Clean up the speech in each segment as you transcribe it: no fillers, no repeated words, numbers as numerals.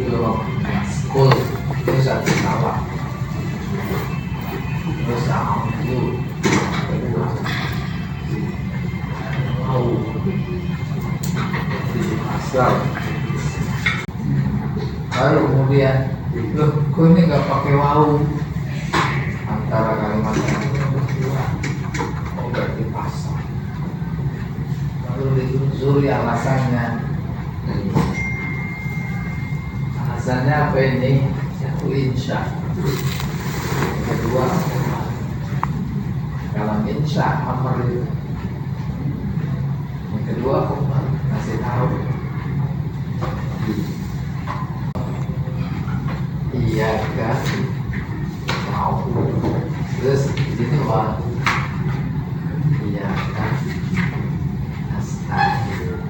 ke school itu satu sawah, terus itu kedua mau di pasar, baru kemudian loh kok ini nggak pakai wau, antara kalimat yang berdua mau di pasar, baru ditelusuri alasannya. Alasannya apa ini? Satu insya. Kedua, kalau insya amar itu. Yang kedua, Umar kasih tahu. Iya kan? Mau. Terus di sini wah. Iya kan? Astagfirullah.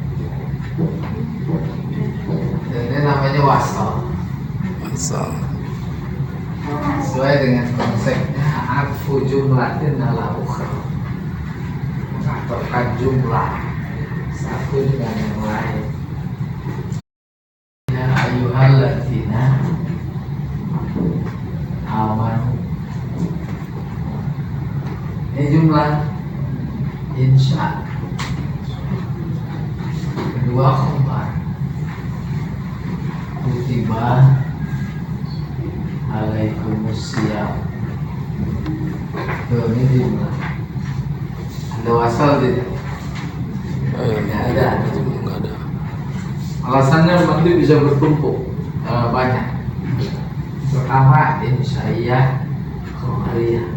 Ini namanya wasal. Sesuai dengan konsepnya atfu jumlatin ala ukhra, mengaturkan jumlah satu dengan yang lain. Ya ayyuhalladzina amanu, ini jumlah insya. Kedua khabar kutiba alaikumusiyam. Ini jumlah. Ada wasal tidak? Tidak ada. Alasannya nanti bisa bertumpuk banyak. Pertama insya'iyah khabariyah.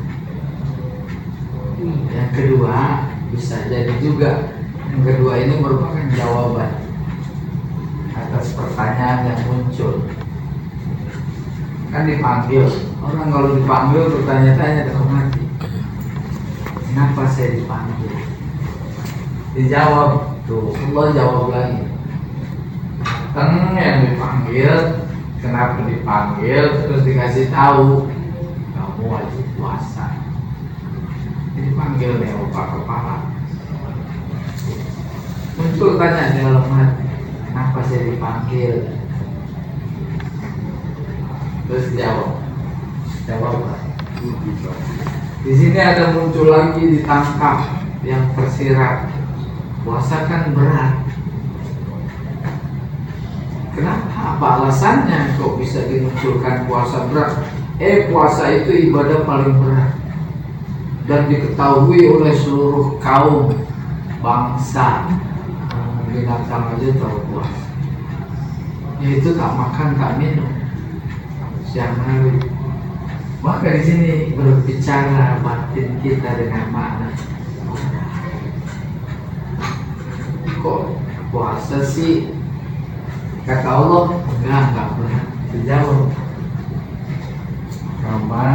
Yang kedua bisa jadi juga yang kedua ini merupakan jawaban atas pertanyaan yang muncul. Kan dipanggil, orang kalau dipanggil bertanya-tanya dalam hati, kenapa saya dipanggil? Dijawab, tuh Allah jawab lagi. Kan yang dipanggil, kenapa dipanggil, terus dikasih tahu, kamu wajib puasa. Dipanggil nih opa kepala. Muncul tanya di dalam hati, kenapa saya dipanggil? Terus jawab. Di sini ada muncul lagi ditangkap yang tersirat. Puasa kan berat. Kenapa? Apa alasannya kok bisa dimunculkan puasa berat? Puasa itu ibadah paling berat dan diketahui oleh seluruh kaum bangsa. Binatang aja tahu puasa, yaitu tak makan tak minum siang hari. Maka di sini berbicara batin kita dengan makna. Kok puasa sih? Kata Allah enggak pernah dijawab. Kama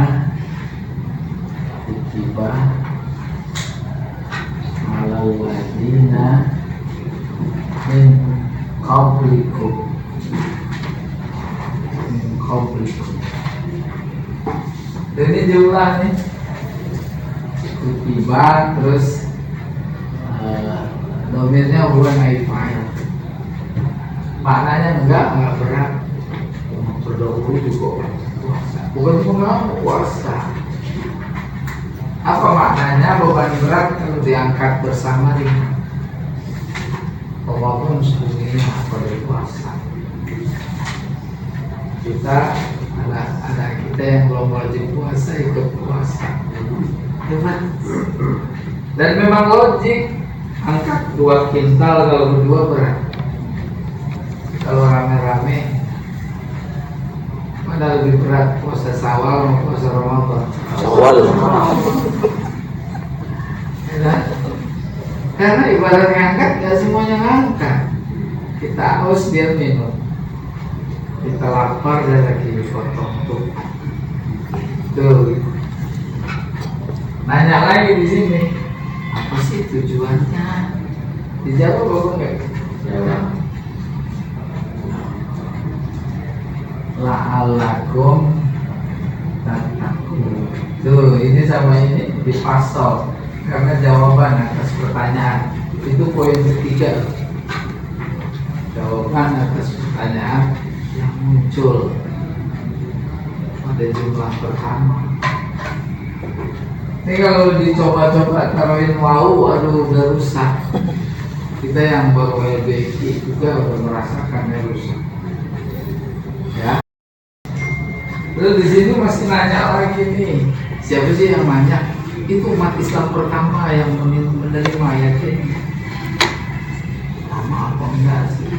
kutiba alal ladina min qablikum. Dan ini jumlah nih kutiba, terus domirnya bukan naifa'il. Maknanya enggak berat. Terdahulu juga puasa, bukan cuma puasa. Apa maknanya beban berat kalau diangkat bersama ringan? Walaupun sebetulnya pada puasa, kita anak-anak kita yang belum wajib puasa ikut puasa, hebat. Dan memang logik, angkat 2 kintal kalau berdua berat. Kalau rame-rame mana lebih berat, puasa Syawal atau puasa Ramadan? Syawal. Karena ibarat ngangkat, gak semuanya ngangkat. Kita haus, dia minum. Kita lapar, dia lagi potong tuh. Tuh. Nanya lagi di sini, apa sih tujuannya? Dijawab apa enggak? Jawab. La'alakum tattaqun. Tuh, ini sama ini dipasok karena jawaban atas pertanyaan. Itu poin ketiga. Jawaban atas pertanyaan yang muncul. muncul pada jumlah pertama. Ini kalau dicoba-coba taruhin wau, aduh udah rusak. Kita yang baru LBI juga udah merasakannya rusak. Ya. Terus di sini masih nanya lagi nih, siapa sih yang nanya? Itu umat Islam pertama yang menerima ayat ini. Lama apa enggak sih?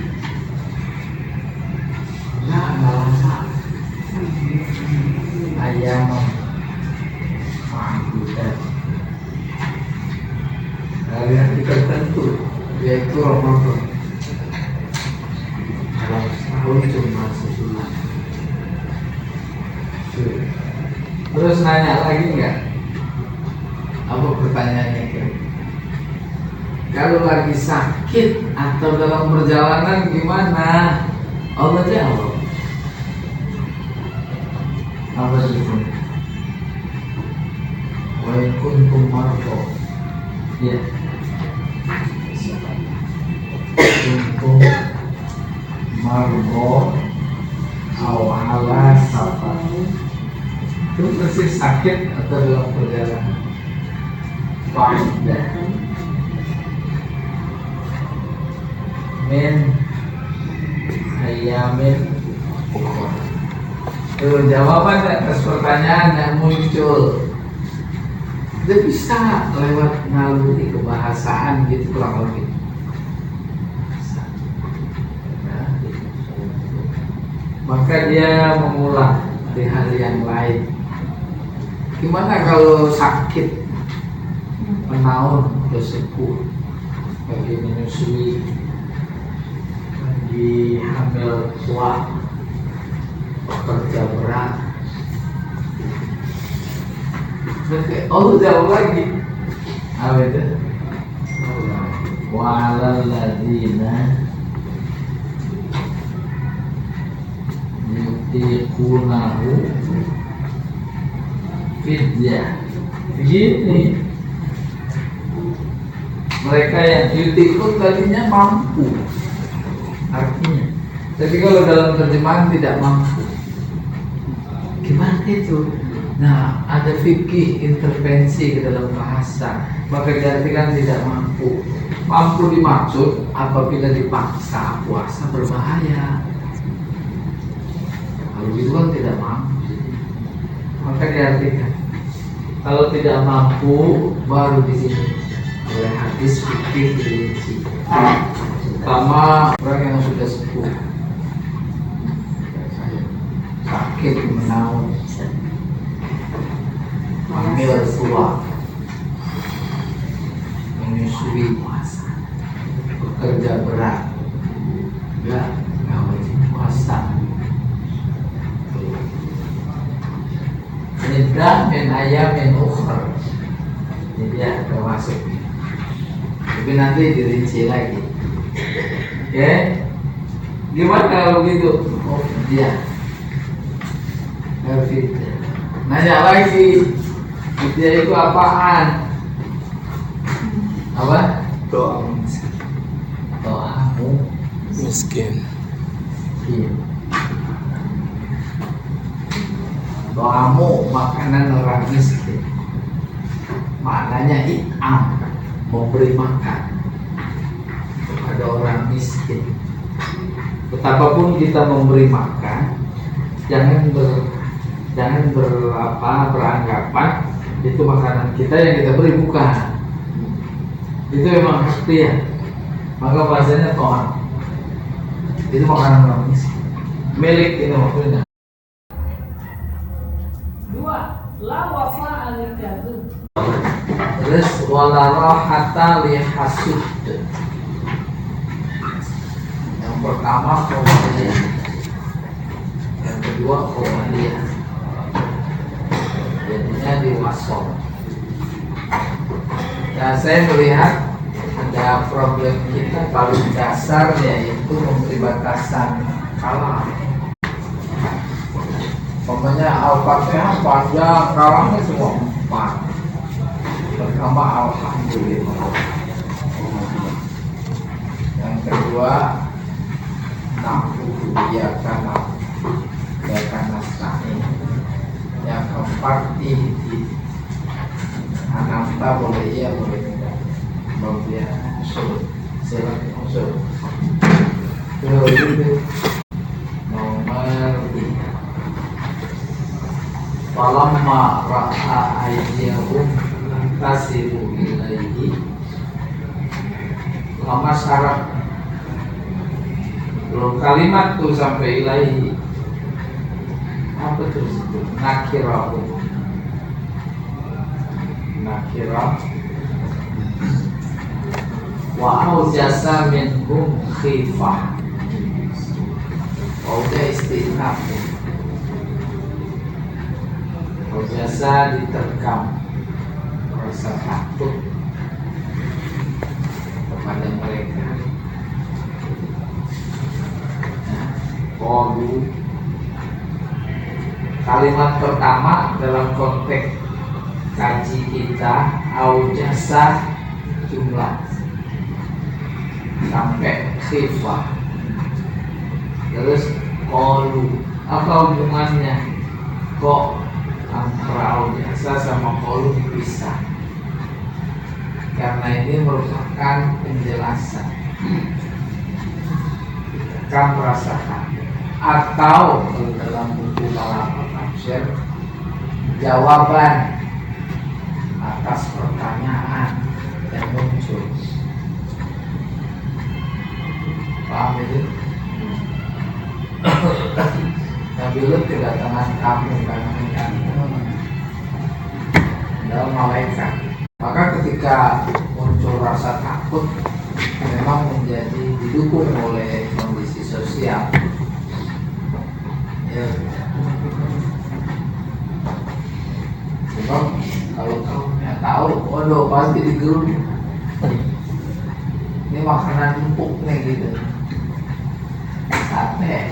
Enggak lama. Ayam ma'dudat. Kalian tertentu, yaitu Ramadan. Dalam setahun cuma sebulan. Terus nanya lagi enggak? Apa pertanyaannya kan? Kalau lagi sakit atau dalam perjalanan gimana? Allah jawab. Apa itu? Wa in kuntum marḍā. Ya. Kuntum marḍā aw 'alā safar. Itu masih sakit atau dalam perjalanan? Fa'iddah min ayyamin ukhra. Itu jawaban atas pertanyaan yang muncul. Dia bisa lewat naluri kebahasaan gitu kurang lebih. Nah, maka dia mengulang di hari yang lain. Gimana kalau sakit menaun udah sepuh, lagi menyusui, lagi hamil tua, pekerja berat? Allah jawab lagi, apa itu? Wa 'alal ladzina yutiqunahu fidyah. Begini, mereka yang yutikun tadinya mampu, artinya. Tapi kalau dalam terjemahan tidak mampu, gimana itu? Nah, ada fikih intervensi ke dalam bahasa, maka diartikan tidak mampu. Mampu dimaksud apabila dipaksa puasa berbahaya. Kalau itu kan tidak mampu, maka diartikan kalau tidak mampu baru di sini oleh hadis fikih dirinci. Pertama, orang yang sudah sepuh, sakit menaun, hamil tua, menyusui, bekerja berat, nggak wajib puasa. Iddah min ayyamin ukhra. Ini dia termasuk. Tapi nanti dirinci lagi. Oke? Gimana kalau begitu? Oh dia. Nanya lagi. Dia itu apaan? Apa? Doamu miskin. Iya. Doamu makanan orang miskin. Maknanya it'am, memberi makan kepada orang miskin. Betapapun kita memberi makan, jangan beranggapan itu makanan kita yang kita beri, bukan. Itu memang hak dia. Maka bahasanya to'am. Itu makanan orang miskin. Milik ini maksudnya. La wafa al-kadhub. Terus wala rahata li hasud. Yang pertama qauliyah. Yang kedua qauliyah. Jadinya diwasol. Nah, saya melihat ada problem kita paling dasar, yaitu memberi batasan kalam. Pokoknya Al-Fatihah panjang, kalamnya semua 4. Pertama Alhamdulillah. Yang kedua Na'budu iyyaka na'budu. Ananta boleh iya boleh tidak. Bagian usul silakan usul. Nomor 3. Falamma ra'a aydiyahum tasiru ilaihi lama syarat belum kalimat tuh sampai ilaihi apa terus itu nakirah wa aujasa minhum khifah aujasa istinaf aujasa diterkam rasa takut kepada mereka. Qalu kalimat pertama dalam konteks kaji kita aujasa jumlah sampai khifah. Terus qalu apa hubungannya kok antara aujasa sama qalu dipisah? Karena ini merupakan penjelasan kamu rasakan atau dalam buku Balaghah tafsir jawaban atas pertanyaan yang muncul. Paham itu? Nabi Lut kedatangan kamu dalam malaikat. Maka ketika muncul rasa takut memang menjadi didukung oleh kondisi sosial. Ya. Sebab kalau kamu nggak tahu, waduh pasti digerung. Ini makanan empuk nih gitu. Sate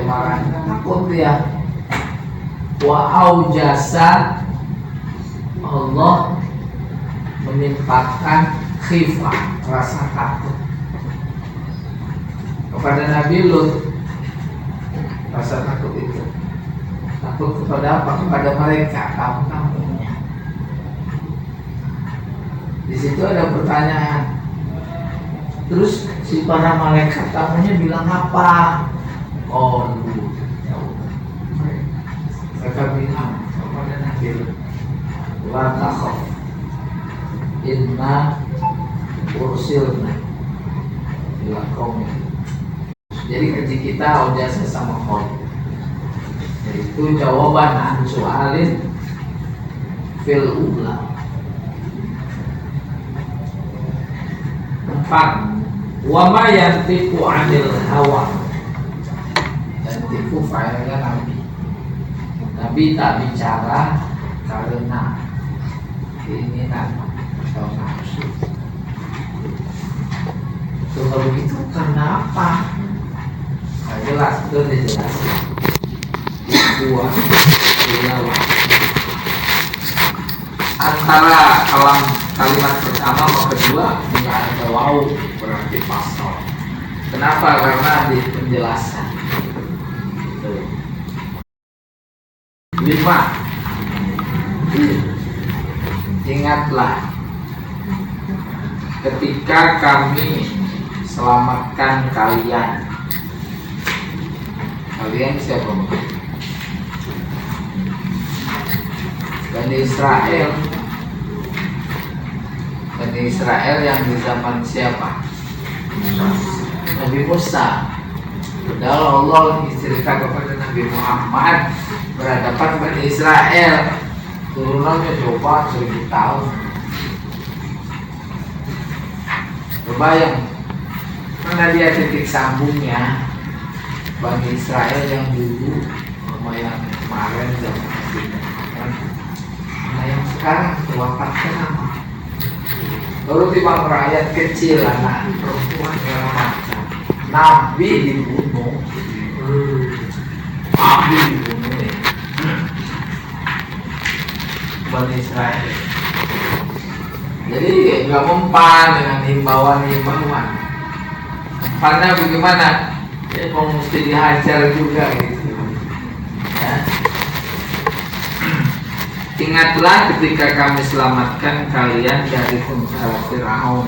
marah takut ya. Wa aujasa Allah menimpakan khifah rasa takut kepada Nabi Lut. Rasa takut itu takut kepada apa? Kepada mereka kampung-kampungnya. Di situ ada pertanyaan. Terus si para malaikat tamunya bilang apa? Oh, mereka bilang kepada Nabi Lut, la takhaf inna ursilna ila qaumin. Jadi kaji kita aujasa sama qaul. Itu jawaban an su'alin fil ula. 4. Wa ma yantiqu 'anil hawa. Yantiqu fa'ilnya Nabi. Nabi tak bicara karena keinginan atau nafsu. Kalau begitu karena apa? Nah, jelas, itu dijelasin. Dua, antara kalimat pertama sama kedua nggak ada wow berarti pasal. Kenapa? Karena di penjelasan. 5. Ingatlah ketika kami selamatkan kalian. Kalian siapa? Bani Israel. Bani Israel yang di zaman siapa? Nabi Musa. Padahal Allah cerita kepada Nabi Muhammad berhadapan Bani Israel. Turunannya coba 1000 tahun. Kebayang, karena dia titik sambungnya Bani Israel yang dulu sama yang kemarin zaman Nabi Muhammad. Nah yang sekarang wafatnya nama. Lalu timbang rakyat kecil, anak perempuan yang macam. Nabi dibunuh. Nabi dibunuh nih. Bani Israel. Jadi nggak mempan dengan himbauan. Karena bagaimana? Ya mau mesti dihajar juga gitu. Ya. Ingatlah ketika kami selamatkan kalian dari tentara Firaun,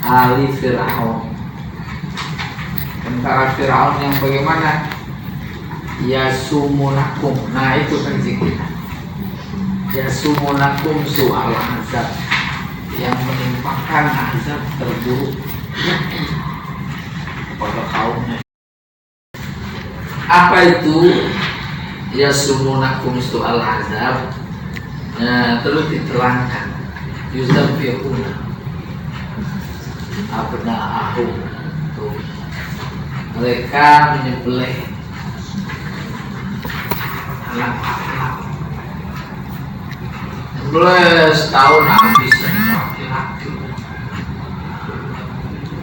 Ali Firaun. Tentara Firaun yang bagaimana? Yasumunakum. Nah itu kan kita. Yasumunakum su'al azab, yang menimpakan azab terburuk kepada kaumnya. Apa itu yasumunakum su'al azab? Nah, terus diterangkan yuzabbihuna abna'ahum. Tuh. Mereka menyembelih anak-anak. Menyembelih setahun habis yang laki-laki.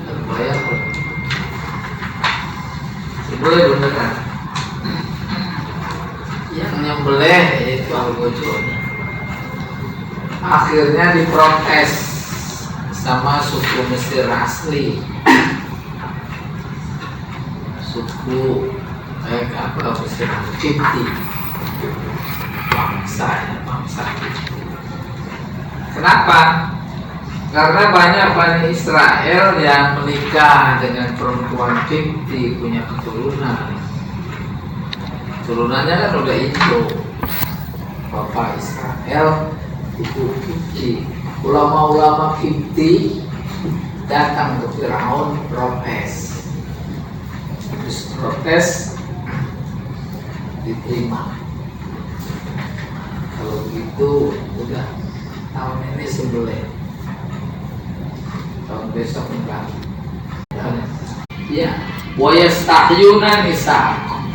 Terbayar kok. Menyembelih beneran. Yang nyembelih itu Al-Ghazali. Akhirnya diprotes sama suku Mesir asli, suku apa Mesir Kipti, bangsa. Kenapa? Karena banyak Bani Israel yang menikah dengan perempuan Kipti, punya keturunan. Turunannya kan udah Indo, Bapak Israel, Ibu Kipti. Ulama-ulama Kipti datang ke Firaun protes. Terus protes diterima. Kalau begitu udah tahun ini sembelih, tahun besok enggak. Ya, wa yastahyuna nisaakum.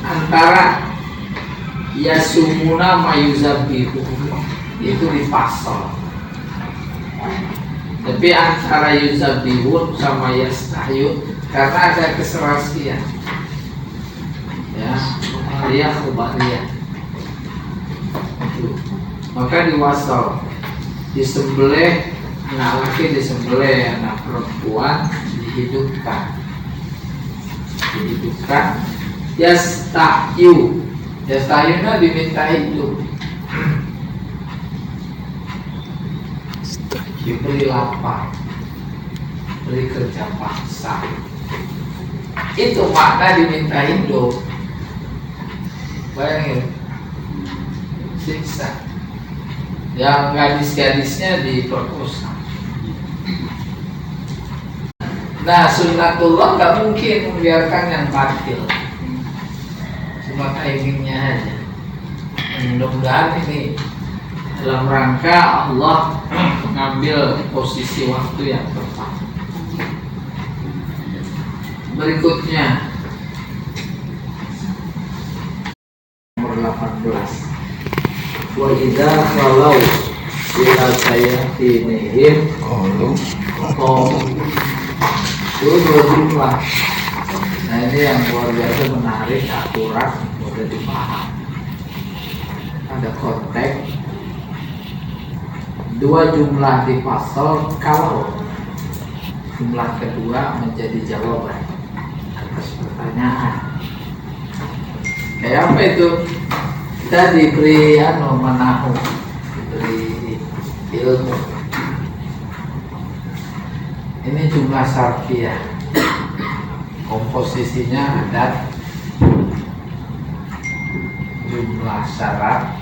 Antara yasumuna mayuzabihu itu dipasal. Tapi antara yuzabihun sama yastahyun karena ada keserasian. Ya, mubariyah. Maka diwasal, disembelih anak laki, disembelih anak perempuan, dihidupkan. Yastahyuna diminta hidup, diberi lapar, beri kerja paksa. Itu makna diminta hidup. Bayangin, siksa. Yang gadis-gadisnya diperkosa. Nah, sunnatullah nggak mungkin membiarkan yang batil. Cuma inginnya aja. Mudah-mudahan ini dalam rangka Allah mengambil posisi waktu yang tepat. Berikutnya nomor 18. Wa idza khalau ila sayatinihim qalu itu dua jumlah. Nah ini yang luar biasa menarik, akurat, mudah dipaham. Ada konteks, dua jumlah dipasal kalau jumlah kedua menjadi jawaban atas pertanyaan. Kayak apa itu? Kita diberi manahu, diberi ilmu. Ini jumlah syartiyah, komposisinya ada jumlah syarat,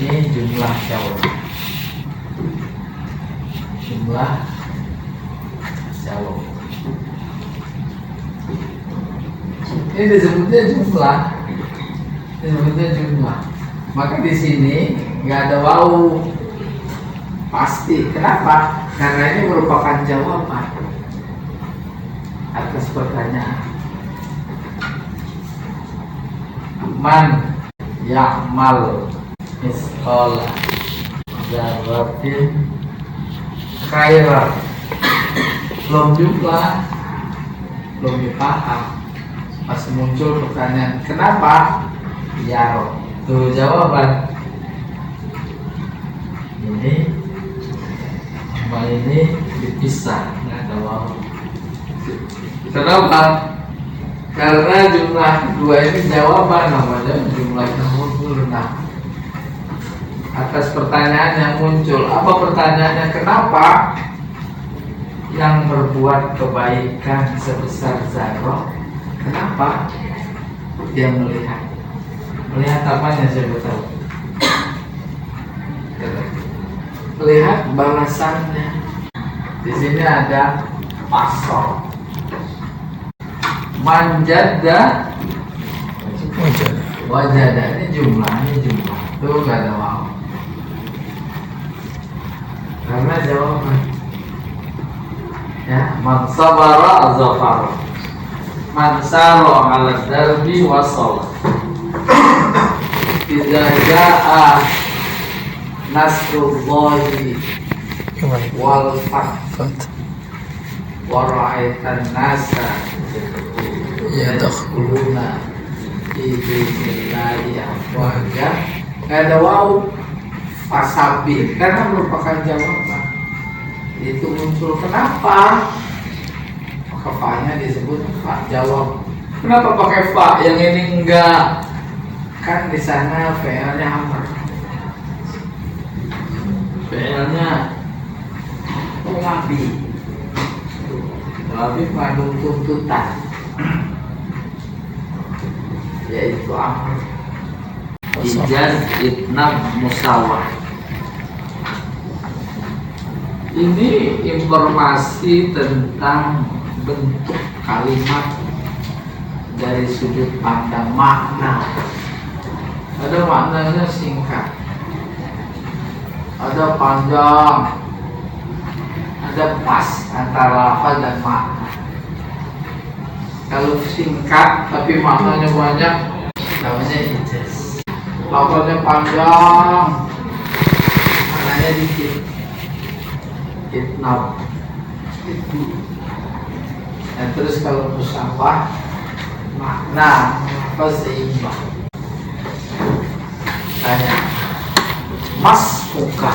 ini jumlah jawab, ini disebutnya jumlah. Maka di sini nggak ada wawu pasti. Kenapa? Karena ini merupakan jawaban atas pertanyaan. Man ya'mal misqala dzarratin khairan. Belum dipaham. Pas muncul pertanyaan, kenapa? Ya, tuh jawaban. Ini sama ini dipisah, nggak ada wawu. Kenapa? Karena jumlah kedua ini jawaban namanya jumlahnya murna. Atas pertanyaan yang muncul, apa pertanyaannya? Kenapa yang berbuat kebaikan sebesar zarah, kenapa dia melihat? Melihat apanya saya tahu? Melihat balasannya. Di sini ada pasal manjada wajada, ini jumlah tuh gak ada waw karena jawaban ya. Man sabara zafara, man saro ala darbi wasol, idza jaa nasrullahi wal fath wa ra'aitan nasa yadkhuluna fi dinillahi afwaja. Ada waw fasabir karena merupakan jawaban. Itu muncul kenapa? Maka fa-nya disebut fa jawab. Kenapa pakai fa? Yang ini enggak? Kan di sana fi'ilnya amr. Fi'ilnya pengabi. Tapi mengandung tuntutan, yaitu amr. Ijaz itnab musawah. Ini informasi tentang bentuk kalimat dari sudut pandang makna. Ada maknanya singkat, ada panjang, ada pas antara lafaz dan makna. Kalau singkat tapi maknanya banyak, namanya ijaz. Lafaznya panjang, maknanya dikit, itnab itu. Dan terus kalau musawah, makna apa seimbang. Tanya, mas muka.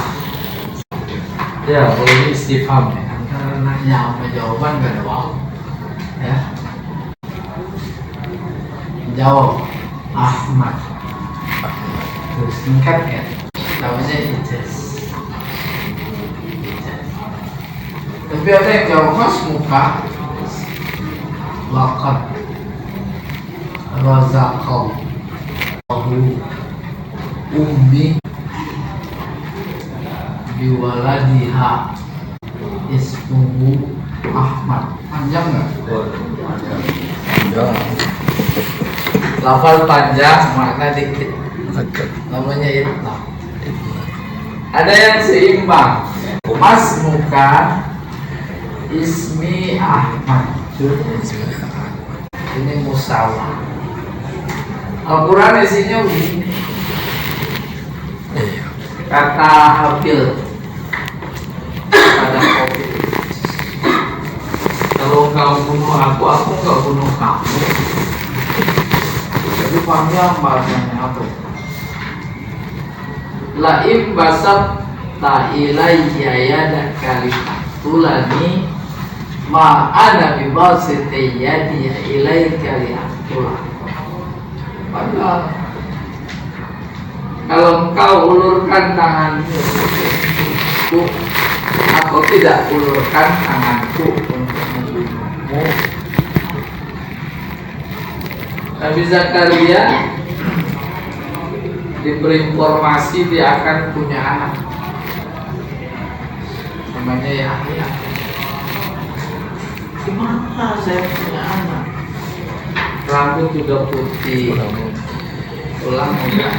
Ya, boleh istifham ya. Antara nanya apa jawaban gak ada waw. Ya. Jawab Ahmad. Terus singkat ya. Namanya ijaz. Tapi ada yang jawab mas muka. Laqad razaqallahu ummi biwaladiha ismuhu Ahmad. Panjang nggak? Panjang. Lafal panjang, makna dikit. Namanya itnab. Ada yang seimbang. Mas muka ismi Ahmad. Ini musawah. Al-Quran isinya begini. Kata Habil pada kopi, kalau kau bunuh aku nggak bunuh kamu. Jadi panjang bahasanya apa? Laim basat ta ilayya yada kalimatulani ma ana bibasiti yadi ilayka li'atulah. Padahal kalau engkau ulurkan tanganmu untukku, aku tidak ulurkan tanganku untuk membunuhmu. Nabi Zakaria diberi informasi dia akan punya anak, namanya Yahya. Gimana saya punya anak? Rambut sudah putih, tulang muda.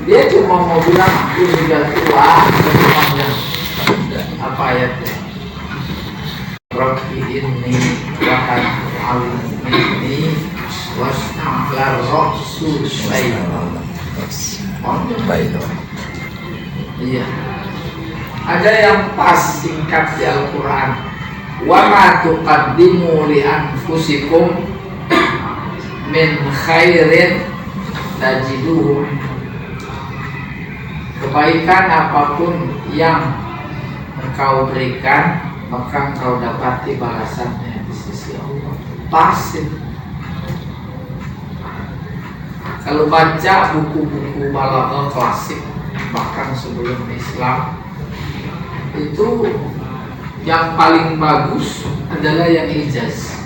Dia cuma mau bilang aku sudah tua, panjang. Apa ayatnya? Rabbi inni wa al-inni wasna'lar ra'su syaitan. Iya. Ada yang pas singkat di Al-Quran. Wa ma tuqaddimu li anfusikum min khairin tajiduhu. Kebaikan apapun yang engkau berikan, maka engkau dapati balasannya di sisi Allah. Pasti. Kalau baca buku-buku balaghah klasik bahkan sebelum Islam, itu yang paling bagus adalah yang ijaz.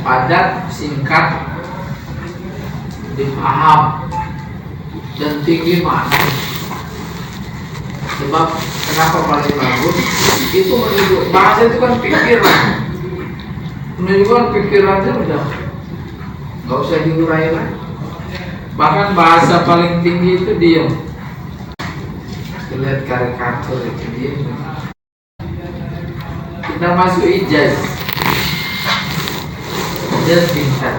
Padat, singkat, dipaham, dan tinggi makna. Sebab kenapa paling bagus? Itu menunjuk bahasa itu kan pikiran. Menunjukkan pikirannya udah nggak usah diurai lagi. Bahkan bahasa paling tinggi itu diam. Lihat karikatur itu diam. Kita masuk ijaz. Ijaz singkat.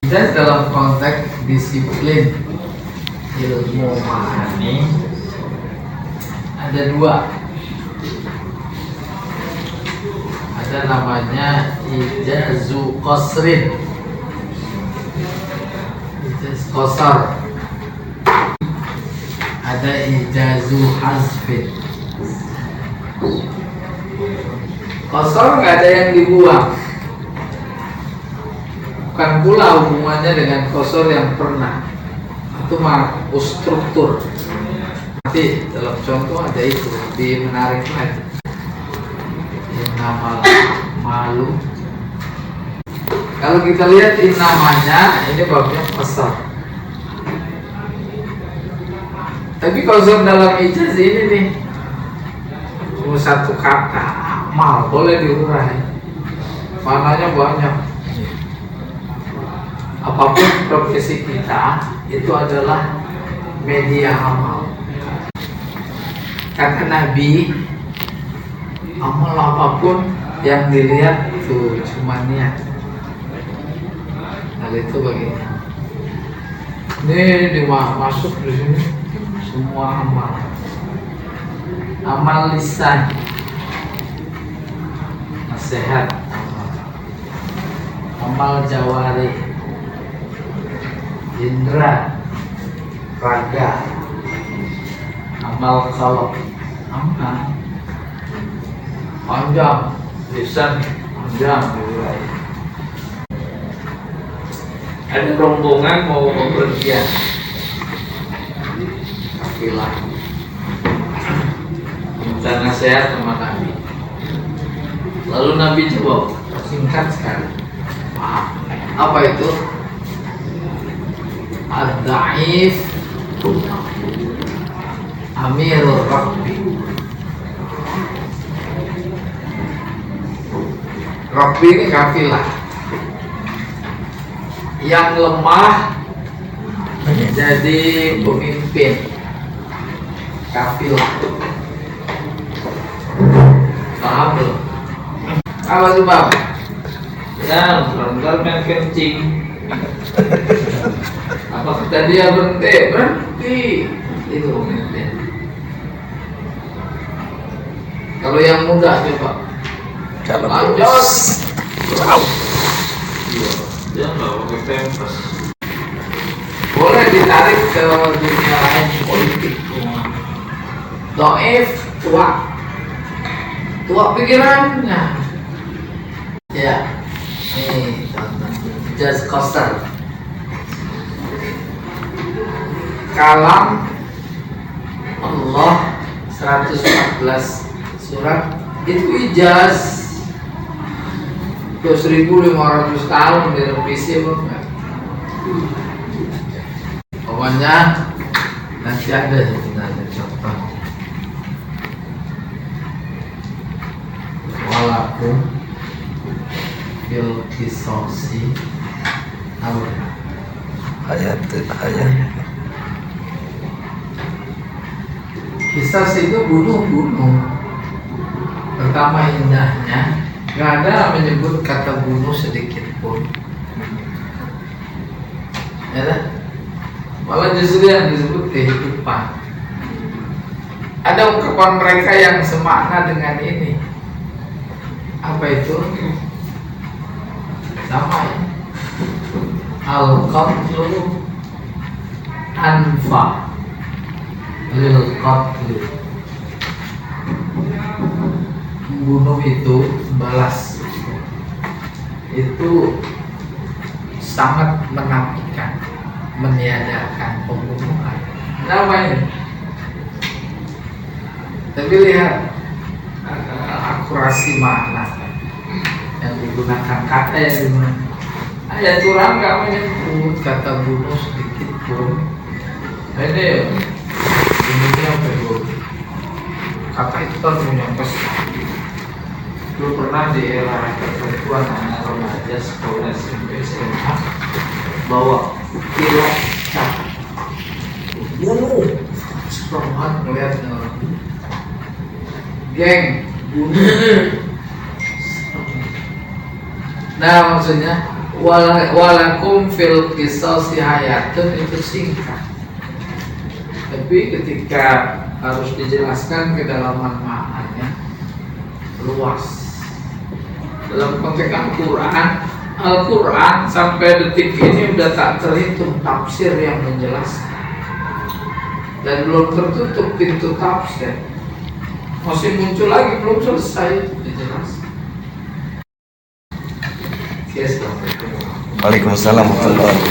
Ijaz dalam konteks disiplin ilmu ma'ani ada dua. Ada namanya ijazu qasrin, ijaz qasar. Ada ijazu hazfin. Qasar nggak ada yang dibuang. Bukan pula hubungannya dengan qasar yang pernah. Itu mah struktur. Nanti dalam contoh ada itu, lebih menarik lagi. Nama malu. Kalau kita lihat namanya, ini babnya qasar. Tapi qasar dalam ijaz ini nih, cuma satu kata, amal, boleh diurai. Maknanya banyak. Apapun profesi kita, itu adalah media amal. Kata Nabi, amal apapun yang dilihat tuh cuma niat. Hal itu begini. Ini masuk di sini semua amal. Amal lisan, nasihat, amal jawari, indra, raga, amal qalb, amal panjang, lisan panjang diurai. Ada rombongan mau bepergian, kafilah, minta nasihat sama Nabi. Lalu Nabi jawab singkat sekali. Apa itu? Ad-da'if amirul rakbi. Rakbi ini kafilah. Yang lemah jadi pemimpin kafilah. Paham belum? Apa sebab? Ya, benar main kencing. Apa kata dia berhenti? Berhenti. Itu pemimpin. Kalau yang muda coba. Lanjut. Dia nggak pakai pempes. Boleh ditarik ke dunia lain politik. Doif, tua pikirannya. Ya, ini ijaz qasar. Kalam Allah 114 surat itu ijaz. 1500 tahun direvisi bukan? Pokoknya nanti ada sebenarnya contoh. Walaupun fil qisasi ayat. Qisas itu bunuh. Pertama indahnya, nggak ada menyebut kata bunuh sedikit pun. Ya kan? Malah justru yang disebut kehidupan. Ada ungkapan mereka yang semakna dengan ini. Apa itu? Sama ya. Al-qatlu anfa lil qatlu. Membunuh itu balas itu sangat menafikan, meniadakan pembunuhan. Kenapa ini? Tapi lihat akurasi makna yang digunakan, kata yang digunakan. Ayat Quran nggak menyebut kata bunuh sedikit pun. Ini bunuhnya perlu. Kata itu kan punya pesan. Dulu pernah di era ketentuan anak remaja sekolah SMP SMA bawa pilot cap bunuh, semangat melihat orang geng bunuh. Nah maksudnya walakum fil qisas hayatun itu singkat, tapi ketika harus dijelaskan kedalaman maknanya luas. Dalam konteks Al-Quran sampai detik ini udah tak terhitung tafsir yang menjelaskan, dan belum tertutup pintu tafsir, masih muncul lagi, belum selesai dijelaskan. Waalaikumsalam warahmatullahi wabarakatuh.